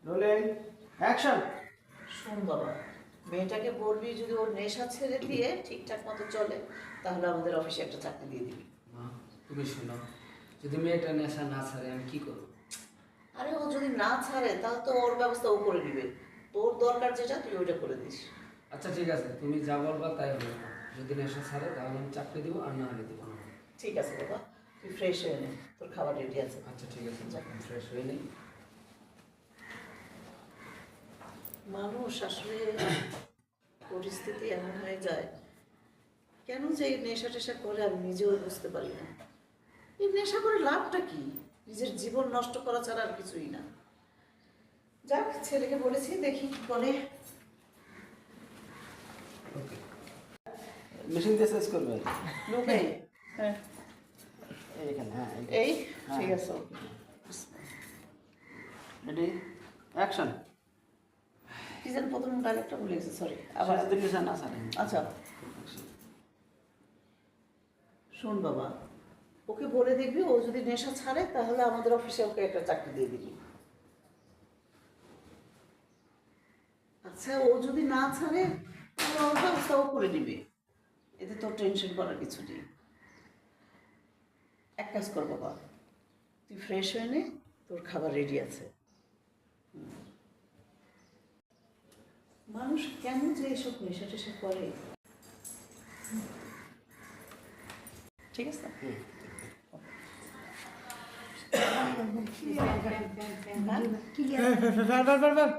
Rolling action. শোন বাবা, মেয়েটাকে বলবি যদি ওর নেশা ছেড়ে দিয়ে ঠিকঠাক মতো চলে তাহলে আমাদের অফিসে একটা চাকরি দিয়ে দিবি। মা তুমি শোনো, যদি মেয়েটা নেশা না ছাড়ে আমি কি করবো? আরে ও যদি না ছাড়ে তাহলে তো ওর ব্যবস্থা ও করে নিবে। তোর দরকার যেটা তুই ওইটা করে দিস। আচ্ছা ঠিক আছে, তুমি যা বলবা তাই হবে। যদি নেশা ছাড়ে তাহলে আমি চাকরি দিব, আর না হলে দিব না। ঠিক আছে বাবা, তুই ফ্রেশ হয়ে নে, তোর খাবার রেডি আছে। আচ্ছা ঠিক আছে, ফ্রেশ হয়ে নেই। মানুষ আসলে পরিস্থিতি এমন হয়ে যায়, কেন যে এই নেশা টেশা করে আমি নিজেও বুঝতে পারি না। এই নেশা করে লাভটা কি? নিজের জীবন নষ্ট করা ছাড়া আর কিছুই না। যাক, ছেলেকে বলেছি, দেখি কি বলে। ওকে, মেশিন দিয়ে চেঞ্জ করবে। লোকে হ্যাঁ, এইখানে, হ্যাঁ এই ঠিক আছে। Ready action. কি যেন প্রথম ডায়লগটা ভুলে গেছে, সরি। আবার যদি নেশা না ছাড়ে। আচ্ছা শোন বাবা, ওকে বলে দেখবি ও যদি নেশা ছাড়ে তাহলে আমাদের অফিসে ওকে একটা চাকরি দিয়ে দিবি। আচ্ছা, ও যদি না ছাড়ে তাহলে ওর ব্যবস্থা ও করে নিবে, এতে তোর টেনশন করার কিছু নেই। এক কাজ কর বাবা, তুই ফ্রেশ হয়ে নে, তোর খাবার রেডি আছে। মানুষ কেন যে এসব নেশা টেশা করে। ঠিক আছে। Ver.